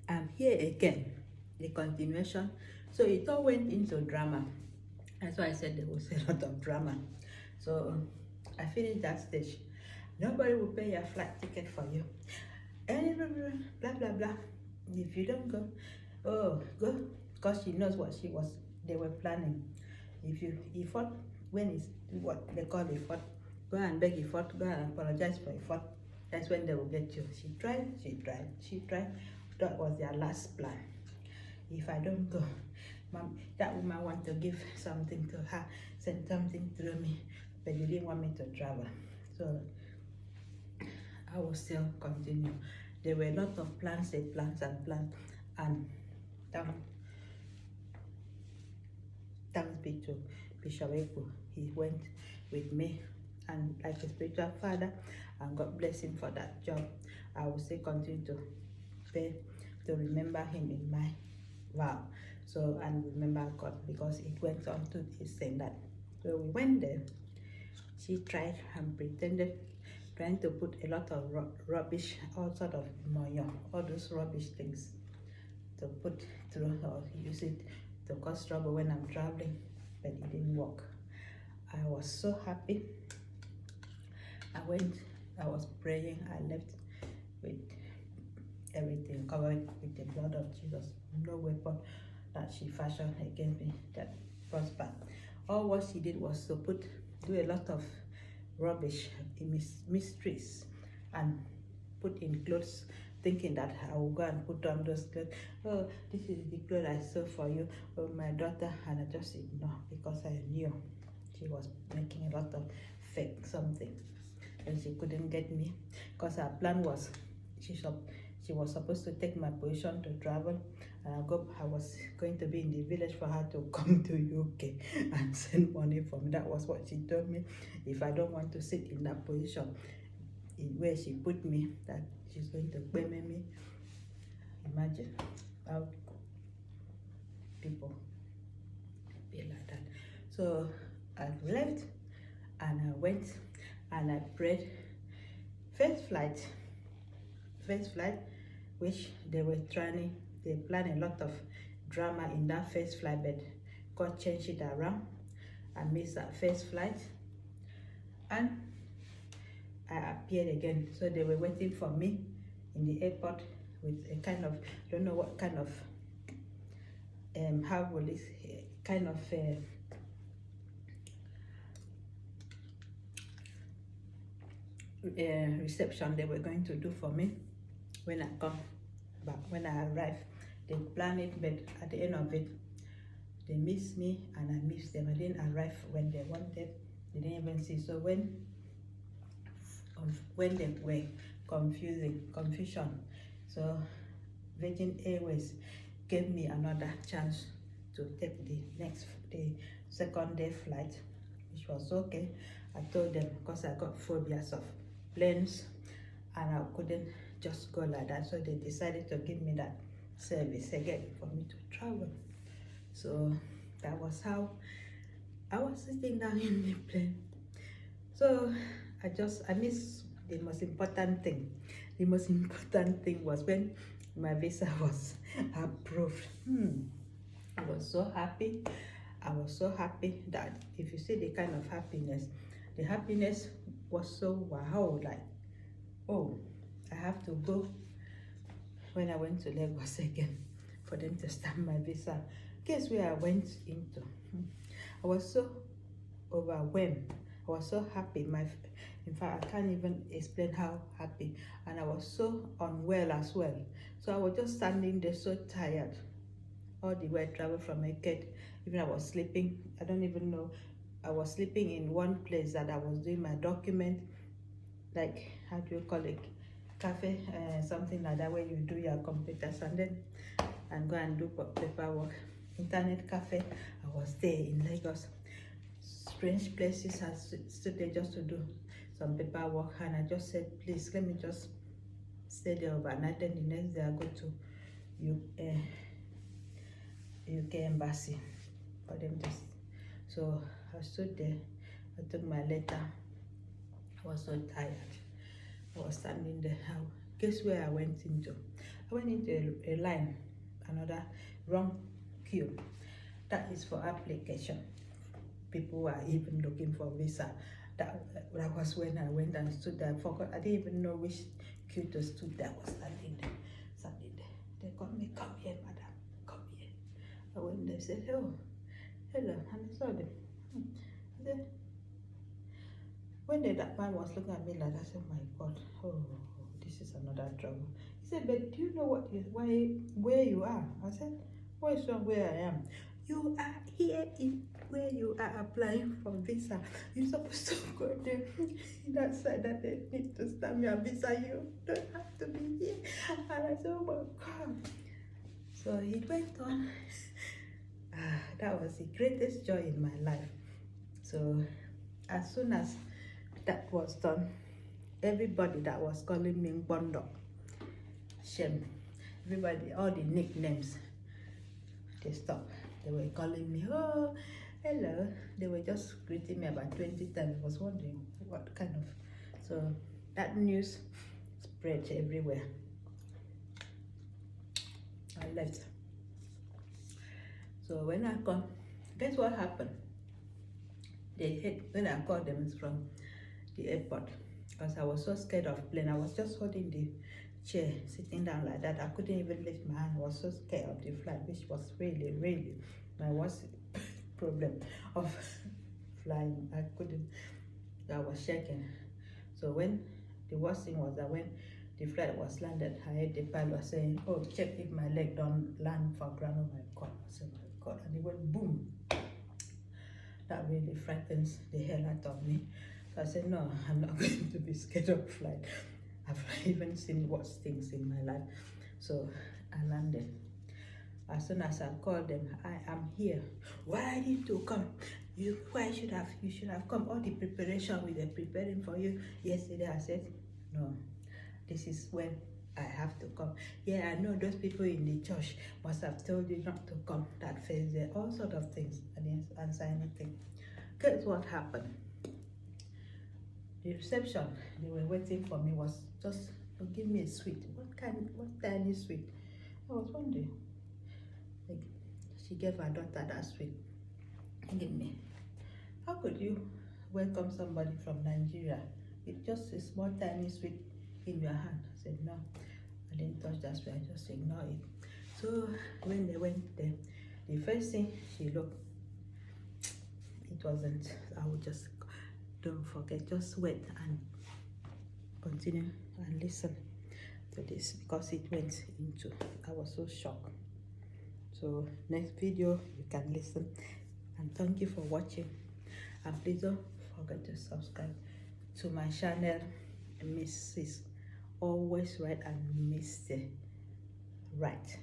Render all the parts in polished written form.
I'm here again, the continuation. So it all went into drama. That's why I said there was a lot of drama. So I finished that stage. Nobody will pay your flight ticket for you. And blah blah blah. If you don't go, oh go, because she knows what they were planning. If you effort, when it's what they call effort, go and beg effort, go and apologize for effort. That's when they will get you. She tried. That was their last plan. If I don't go, mom, that woman want to give something to her, send something through me, but you didn't want me to travel. So I will still continue. There were a lot of plans, and thanks be to Bishop Eku. He went with me and like a spiritual father, and God bless him for that job. I will still continue to pray to remember him in my vow. So, and remember God, because it went on to this thing that so we went there. She tried and pretended, trying to put a lot of rubbish, all sort of moyo, all those rubbish things to put through or use it to cause trouble when I'm traveling, but it didn't work. I was so happy. I was praying, I left with everything covered with the blood of Jesus. No weapon that she fashioned against me that prospered. All what she did was to do a lot of rubbish, mysteries, and put in clothes, thinking that I will go and put on those clothes. Oh, this is the clothes I sew for you, oh, my daughter. And I just ignored, because I knew she was making a lot of fake something, and she couldn't get me, because her plan was she was supposed to take my position to travel, and I was going to be in the village for her to come to UK and send money for me. That was what she told me. If I don't want to sit in that position in where she put me, that she's going to pay me. Imagine how people be like that. So I left and I went and I prayed. First flight, which they planned a lot of drama in that first flight, but God changed it around. I missed that first flight and I appeared again. So they were waiting for me in the airport with a kind of, don't know what kind of, how will this kind of reception they were going to do for me when I come back. When I arrived, they planned it, but at the end of it, they missed me and I missed them. I didn't arrive when they wanted. They didn't even see. So when they were confusion, so Virgin Airways gave me another chance to take the second day flight, which was okay. I told them, because I got phobias of planes and I couldn't just go like that, so they decided to give me that service again for me to travel. So that was how I was sitting down in the plane. So I missed the most important thing. The most important thing was when my visa was approved. I was so happy. I was so happy that if you see the kind of happiness, the happiness was so wow, like, oh, I have to go when I went to Lagos again for them to stamp my visa. Guess where I went into? I was so overwhelmed. I was so happy. In fact, I can't even explain how happy. And I was so unwell as well. So I was just standing there so tired. All the way I traveled from Eket. Even I was sleeping. I don't even know. I was sleeping in one place that I was doing my document. Like, how do you call it? Cafe, something like that, where you do your computers and go and do paperwork. Internet cafe. I was there in Lagos. Strange places. I stood there just to do some paperwork, and I just said, please let me just stay there overnight. Then the next day I go to UK embassy for them to. So I stood there. I took my letter. I was so tired. I was standing there. Guess where I went into? I went into a line, another wrong queue. That is for application. People were even looking for visa. That was when I went and stood there. I forgot. I didn't even know which queue to stood there. I was standing there. They called me, come here, madam, come here. I went there, said, oh, hello, and I saw them. When that man was looking at me like that, I said, oh my God, oh, this is another trouble. He said, but do you know where you are? I said, what is wrong where I am? You are here in where you are applying for visa. You're supposed to go there in that side that they need to stamp your visa. You don't have to be here. And I said, oh my God. So it went on. That was the greatest joy in my life. So as soon as that was done, everybody that was calling me Bondo, Shem, everybody, all the nicknames, they stopped. They were calling me, oh, hello. They were just greeting me about 20 times. I was wondering what kind of, so that news spread everywhere. I left. So when I come, guess what happened? When I called them from the airport, because I was so scared of plane. I was just holding the chair, sitting down like that. I couldn't even lift my hand. I was so scared of the flight, which was really, really my worst problem of flying. I was shaking. So when the worst thing was that when the flight was landed, I heard the pilot saying, oh, check if my leg don't land for ground. Oh my God. I said, my God. And it went boom. That really frightens the hell out of me. So I said, no, I'm not going to be scared of flight. I've even seen worse things in my life. So I landed. As soon as I called them, I am here. Why didn't you come? You should have come. All the preparation we were preparing for you yesterday. I said, no, this is when I have to come. Yeah, I know those people in the church must have told you not to come that first day. All sort of things. I didn't answer anything. Guess what happened? The reception, they were waiting for me, was just to give me a sweet. What tiny sweet? I was wondering. Like, she gave her daughter that sweet. Give me. How could you welcome somebody from Nigeria with just a small tiny sweet in your hand? I said, no, I didn't touch that sweet. I just ignored it. So when they went there, the first thing she looked, it wasn't. I would just, don't forget, just wait and continue and listen to this, because it went into, I was so shocked. So next video you can listen, and thank you for watching, and please don't forget to subscribe to my channel, Mrs. Always Right and Mr. Right,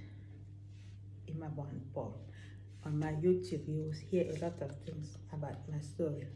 Imabon Paul. On my YouTube you will hear a lot of things about my story.